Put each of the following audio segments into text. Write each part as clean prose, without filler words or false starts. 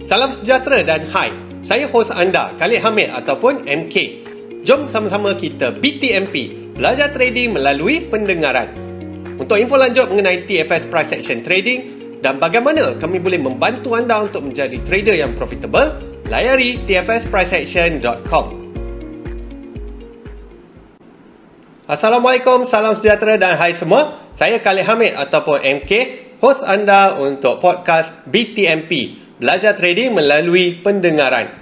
Salam sejahtera dan hai. Saya hos anda, Khalid Hamid ataupun MK. Jom sama-sama kita BTMP, belajar trading melalui pendengaran. Untuk info lanjut mengenai TFS Price Action Trading dan bagaimana kami boleh membantu anda untuk menjadi trader yang profitable, layari tfspriceaction.com. Assalamualaikum, salam sejahtera dan hai semua. Saya Khalid Hamid ataupun MK, hos anda untuk podcast BTMP, belajar trading melalui pendengaran.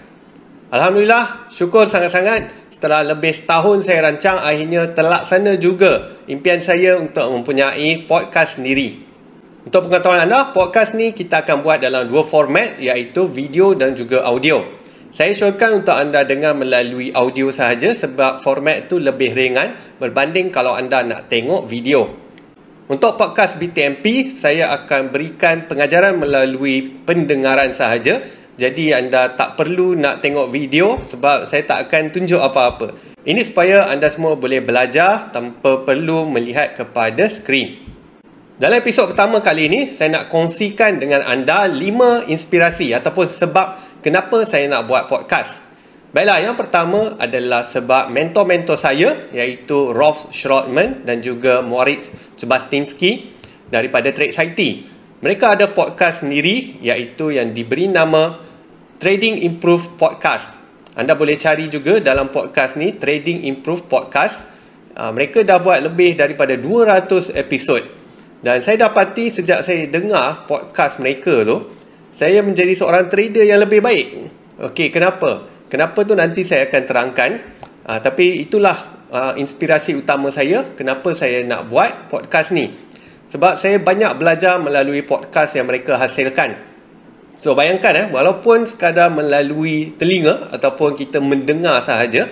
Alhamdulillah, syukur sangat-sangat setelah lebih setahun saya rancang, akhirnya terlaksana juga impian saya untuk mempunyai podcast sendiri. Untuk pengetahuan anda, podcast ni kita akan buat dalam dua format, iaitu video dan juga audio. Saya syorkan untuk anda dengar melalui audio sahaja sebab format tu lebih ringan berbanding kalau anda nak tengok video. Untuk podcast BTMP, saya akan berikan pengajaran melalui pendengaran sahaja. Jadi anda tak perlu nak tengok video sebab saya tak akan tunjuk apa-apa. Ini supaya anda semua boleh belajar tanpa perlu melihat kepada skrin. Dalam episod pertama kali ini, saya nak kongsikan dengan anda 5 inspirasi ataupun sebab kenapa saya nak buat podcast. Baiklah, yang pertama adalah sebab mentor-mentor saya, iaitu Rolf Schrottman dan juga Moritz Sebastianski daripada TradeCity. Mereka ada podcast sendiri, iaitu yang diberi nama Trading Improve Podcast. Anda boleh cari juga dalam podcast ni, Trading Improve Podcast. Mereka dah buat lebih daripada 200 episod. Dan saya dapati sejak saya dengar podcast mereka tu, saya menjadi seorang trader yang lebih baik. Okey, kenapa? Kenapa tu nanti saya akan terangkan. Tapi itulah inspirasi utama saya kenapa saya nak buat podcast ni. Sebab saya banyak belajar melalui podcast yang mereka hasilkan. So bayangkan walaupun sekadar melalui telinga ataupun kita mendengar sahaja,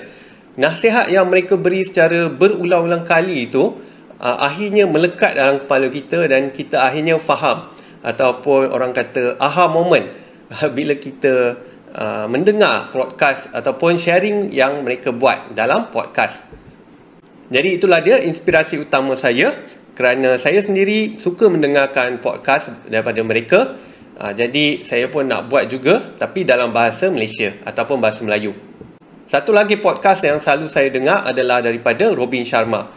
nasihat yang mereka beri secara berulang-ulang kali itu akhirnya melekat dalam kepala kita dan kita akhirnya faham, ataupun orang kata aha moment bila kita mendengar podcast ataupun sharing yang mereka buat dalam podcast. Jadi itulah dia inspirasi utama saya, kerana saya sendiri suka mendengarkan podcast daripada mereka. Jadi saya pun nak buat juga, tapi dalam bahasa Malaysia ataupun bahasa Melayu. Satu lagi podcast yang selalu saya dengar adalah daripada Robin Sharma.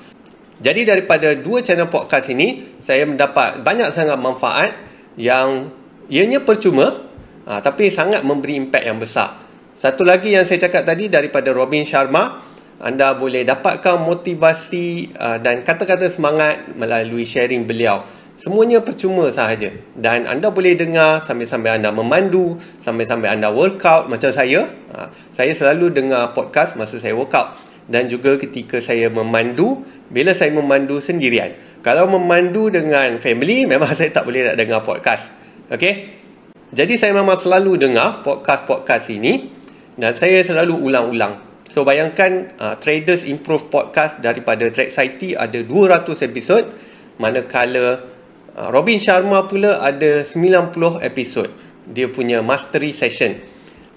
Jadi daripada dua channel podcast ini, saya mendapat banyak sangat manfaat yang ianya percuma, tapi sangat memberi impak yang besar. Satu lagi yang saya cakap tadi daripada Robin Sharma, anda boleh dapatkan motivasi dan kata-kata semangat melalui sharing beliau. Semuanya percuma sahaja. Dan anda boleh dengar sambil-sambil anda memandu, sambil-sambil anda workout macam saya. Saya selalu dengar podcast masa saya workout. Dan juga ketika saya memandu, bila saya memandu sendirian. Kalau memandu dengan family, memang saya tak boleh nak dengar podcast. Okey? Jadi saya memang selalu dengar podcast-podcast ini dan saya selalu ulang-ulang. So bayangkan Traders Improve Podcast daripada TradeCity ada 200 episod, manakala Robin Sharma pula ada 90 episod. Dia punya mastery session.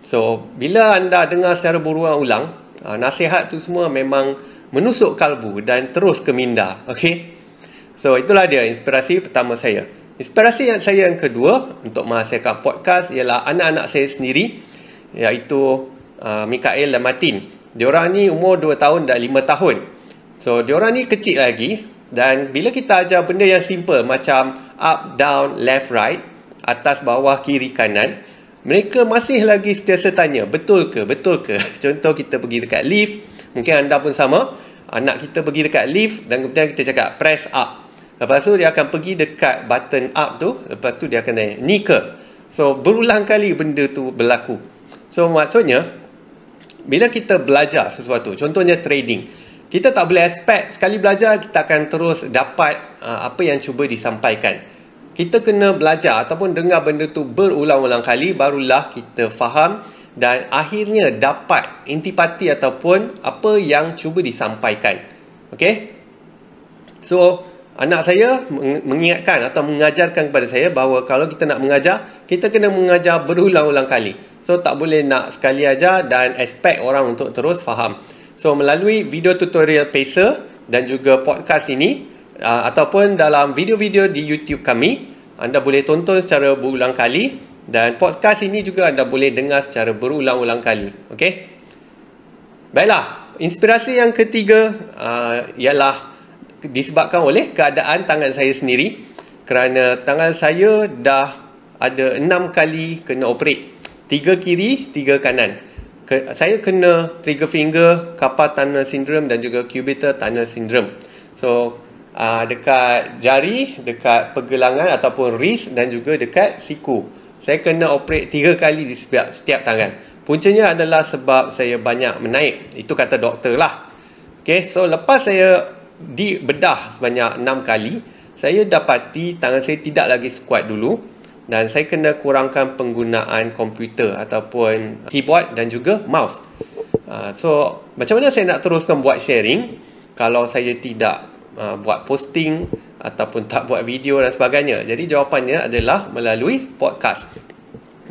So bila anda dengar secara berulang-ulang, nasihat tu semua memang menusuk kalbu dan terus ke minda. Okay? So itulah dia inspirasi pertama saya. Inspirasi saya yang kedua untuk menghasilkan podcast ialah anak-anak saya sendiri, iaitu Mikael dan Martin. Diorang ni umur 2 tahun dan 5 tahun. So diorang ni kecil lagi, dan bila kita ajar benda yang simple macam up, down, left, right, atas, bawah, kiri, kanan, mereka masih lagi sentiasa tanya, betul ke? Betul ke? Contoh kita pergi dekat lift, mungkin anda pun sama, anak kita pergi dekat lift dan kemudian kita cakap press up. Lepas tu dia akan pergi dekat button up tu, lepas tu dia akan tanya, ni ke? So berulang kali benda tu berlaku. So maksudnya, bila kita belajar sesuatu, contohnya trading, kita tak boleh expect sekali belajar kita akan terus dapat apa yang cuba disampaikan. Kita kena belajar ataupun dengar benda tu berulang-ulang kali, barulah kita faham dan akhirnya dapat intipati ataupun apa yang cuba disampaikan. Okay? So anak saya mengingatkan atau mengajarkan kepada saya bahawa kalau kita nak mengajar, kita kena mengajar berulang-ulang kali. So tak boleh nak sekali ajar dan expect orang untuk terus faham. So melalui video tutorial Pacer dan juga podcast ini, ataupun dalam video-video di YouTube kami, anda boleh tonton secara berulang kali Dan podcast ini juga anda boleh dengar secara berulang-ulang kali. Okey? Baiklah, inspirasi yang ketiga ialah disebabkan oleh keadaan tangan saya sendiri. Kerana tangan saya dah ada 6 kali kena operate. 3 kiri, 3 kanan. Saya kena trigger finger, carpal tunnel syndrome dan juga cubital tunnel syndrome. So, dekat jari, dekat pergelangan ataupun wrist dan juga dekat siku. Saya kena operate 3 kali di setiap tangan. Puncanya adalah sebab saya banyak menaik. Itu kata doktor lah. Okay, so lepas saya dibedah sebanyak 6 kali, saya dapati tangan saya tidak lagi sekuat dulu dan saya kena kurangkan penggunaan komputer ataupun keyboard dan juga mouse. So, macam mana saya nak teruskan buat sharing kalau saya tidak buat posting ataupun tak buat video dan sebagainya? Jadi jawapannya adalah melalui podcast.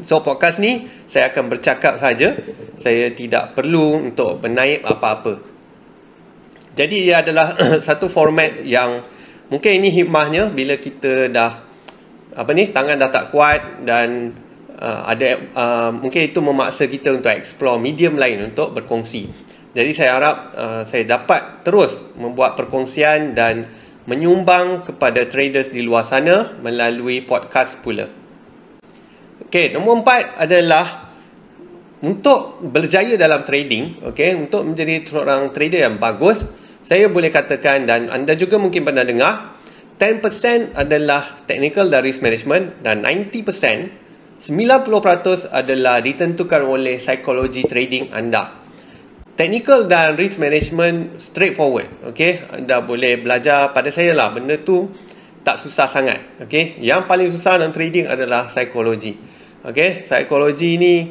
So podcast ni saya akan bercakap saja. Saya tidak perlu untuk bernaib apa-apa. Jadi ia adalah satu format yang mungkin ini hikmahnya bila kita dah tangan dah tak kuat dan mungkin itu memaksa kita untuk explore medium lain untuk berkongsi. Jadi saya harap saya dapat terus membuat perkongsian dan menyumbang kepada traders di luar sana melalui podcast pula. Okey, nombor 4 adalah untuk berjaya dalam trading, untuk menjadi seorang trader yang bagus, saya boleh katakan dan anda juga mungkin pernah dengar, 10% adalah technical dan risk management dan 90% adalah ditentukan oleh psikologi trading anda. Technical dan risk management straightforward, anda boleh belajar pada saya lah, benda tu tak susah sangat, Yang paling susah dalam trading adalah psikologi. Psikologi ni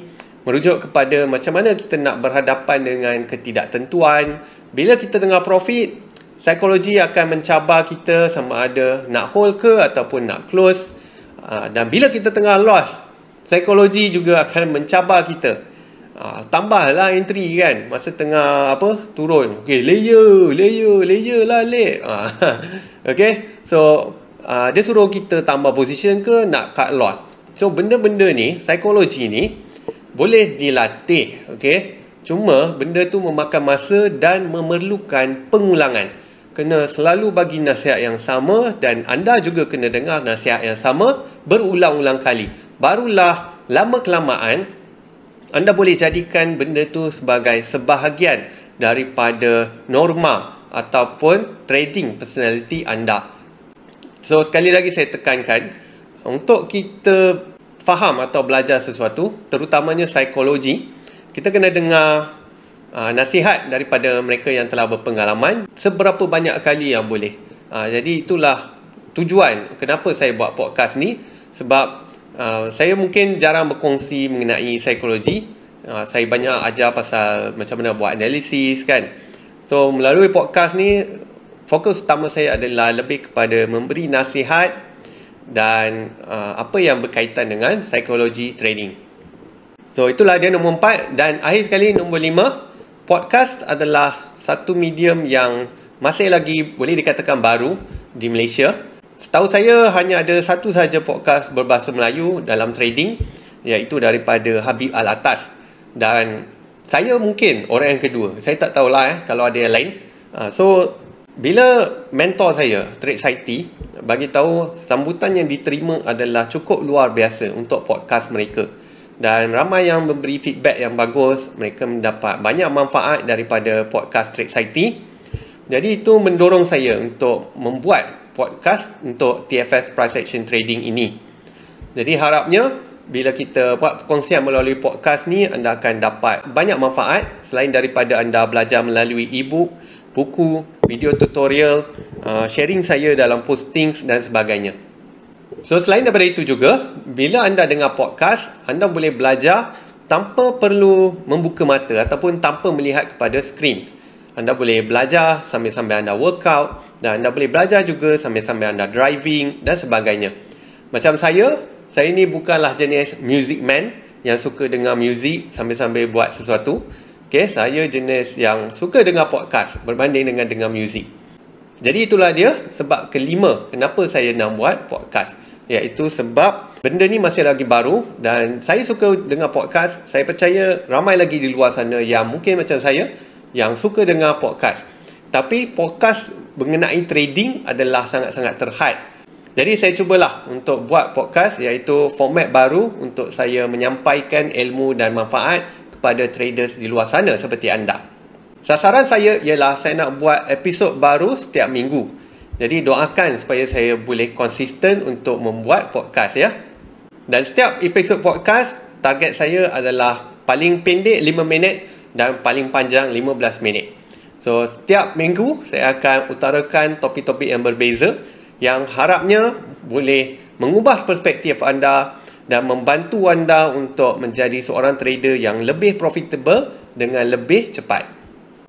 merujuk kepada macam mana kita nak berhadapan dengan ketidaktentuan. Bila kita tengah profit, psikologi akan mencabar kita sama ada nak hold ke ataupun nak close. Dan bila kita tengah loss, psikologi juga akan mencabar kita. Tambahlah entry kan masa tengah turun. Layer lah late. So dia suruh kita tambah position ke nak cut loss. So benda-benda ni, psikologi ni boleh dilatih, Cuma benda tu memakan masa dan memerlukan pengulangan. Kena selalu bagi nasihat yang sama dan anda juga kena dengar nasihat yang sama berulang-ulang kali. Barulah lama kelamaan anda boleh jadikan benda tu sebagai sebahagian daripada norma ataupun trading personality anda. So sekali lagi saya tekankan, untuk kita faham atau belajar sesuatu, terutamanya psikologi, kita kena dengar nasihat daripada mereka yang telah berpengalaman seberapa banyak kali yang boleh. Jadi itulah tujuan kenapa saya buat podcast ni. Sebab saya mungkin jarang berkongsi mengenai psikologi. Saya banyak ajar pasal macam mana buat analisis kan. So melalui podcast ni, fokus utama saya adalah lebih kepada memberi nasihat dan apa yang berkaitan dengan psikologi trading. So itulah dia nombor 4. Dan akhir sekali nombor 5, podcast adalah satu medium yang masih lagi boleh dikatakan baru di Malaysia. Setahu saya hanya ada satu sahaja podcast berbahasa Melayu dalam trading, iaitu daripada Habib Alatas. Dan saya mungkin orang yang kedua. Saya tak tahulah kalau ada yang lain. So bila mentor saya, Trade Society, bagi tahu sambutan yang diterima adalah cukup luar biasa untuk podcast mereka. Dan ramai yang memberi feedback yang bagus, mereka mendapat banyak manfaat daripada podcast Trade Society. Jadi itu mendorong saya untuk membuat podcast untuk TFS Price Action Trading ini. Jadi harapnya bila kita buat perkongsian melalui podcast ni, anda akan dapat banyak manfaat selain daripada anda belajar melalui e-book, buku, video tutorial, sharing saya dalam postings dan sebagainya. So selain daripada itu juga, bila anda dengar podcast, anda boleh belajar tanpa perlu membuka mata ataupun tanpa melihat kepada skrin. Anda boleh belajar sambil-sambil anda workout dan anda boleh belajar juga sambil-sambil anda driving dan sebagainya. Macam saya ni bukanlah jenis music man yang suka dengar muzik sambil-sambil buat sesuatu. Saya jenis yang suka dengar podcast berbanding dengan dengar muzik. Jadi itulah dia sebab kelima kenapa saya nak buat podcast. iaitu sebab benda ni masih lagi baru dan saya suka dengar podcast. Saya percaya ramai lagi di luar sana yang mungkin macam saya yang suka dengar podcast. Tapi podcast mengenai trading adalah sangat-sangat terhad. Jadi saya cubalah untuk buat podcast, iaitu format baru untuk saya menyampaikan ilmu dan manfaat kepada traders di luar sana seperti anda. Sasaran saya ialah saya nak buat episod baru setiap minggu. Jadi doakan supaya saya boleh konsisten untuk membuat podcast ya. Dan setiap episod podcast, target saya adalah paling pendek 5 minit dan paling panjang 15 minit. So setiap minggu saya akan utarakan topik-topik yang berbeza yang harapnya boleh mengubah perspektif anda dan membantu anda untuk menjadi seorang trader yang lebih profitable dengan lebih cepat.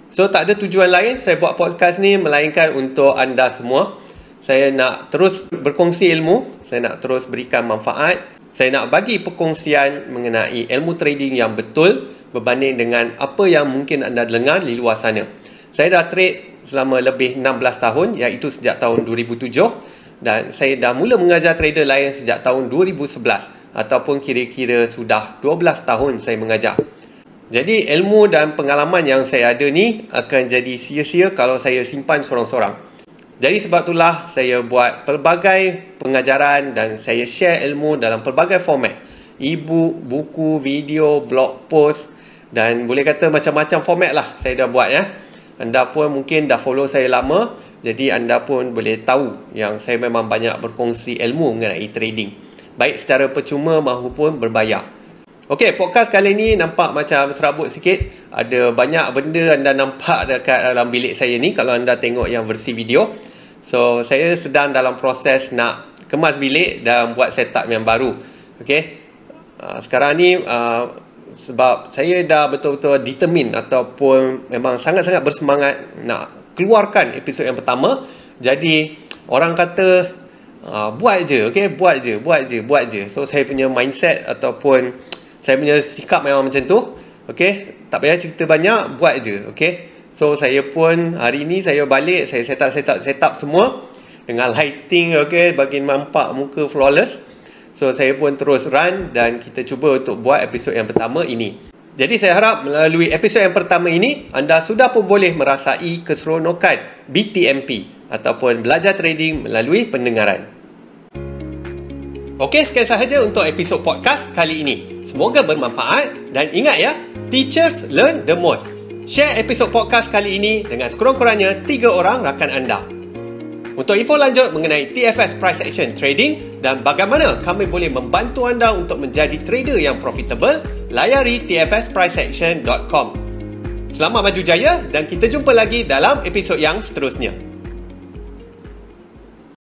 So tak ada tujuan lain saya buat podcast ni melainkan untuk anda semua. Saya nak terus berkongsi ilmu, saya nak terus berikan manfaat, saya nak bagi perkongsian mengenai ilmu trading yang betul berbanding dengan apa yang mungkin anda dengar di luar sana. Saya dah trade selama lebih 16 tahun, iaitu sejak tahun 2007, dan saya dah mula mengajar trader lain sejak tahun 2011 ataupun kira-kira sudah 12 tahun saya mengajar. Jadi ilmu dan pengalaman yang saya ada ni akan jadi sia-sia kalau saya simpan sorang-sorang. Jadi sebab itulah saya buat pelbagai pengajaran dan saya share ilmu dalam pelbagai format. E-book, buku, video, blog post dan boleh kata macam-macam format lah saya dah buat ya. Anda pun mungkin dah follow saya lama, jadi anda pun boleh tahu yang saya memang banyak berkongsi ilmu mengenai trading. Baik secara percuma maupun berbayar. Okey, podcast kali ni nampak macam serabut sikit. Ada banyak benda anda nampak dekat dalam bilik saya ni kalau anda tengok yang versi video. So, saya sedang dalam proses nak kemas bilik dan buat setup yang baru. Okey. Sekarang ni sebab saya dah betul-betul determine ataupun memang sangat-sangat bersemangat nak keluarkan episod yang pertama. Jadi, orang kata buat je, okey, buat je. So, saya punya mindset ataupun saya punya sikap memang macam tu. Okay, tak payah cerita banyak, buat je. Okay, so saya pun hari ni saya balik, saya set up semua dengan lighting, okay, bagi nampak muka flawless. So saya pun terus run dan kita cuba untuk buat episod yang pertama ini. Jadi saya harap melalui episod yang pertama ini anda sudah pun boleh merasai keseronokan BTMP ataupun belajar trading melalui pendengaran. Okey, sekian sahaja untuk episod podcast kali ini. Semoga bermanfaat dan ingat ya, teachers learn the most. Share episod podcast kali ini dengan sekurang-kurangnya 3 orang rakan anda. Untuk info lanjut mengenai TFS Price Action Trading dan bagaimana kami boleh membantu anda untuk menjadi trader yang profitable, layari tfspriceaction.com. Selamat maju jaya dan kita jumpa lagi dalam episod yang seterusnya.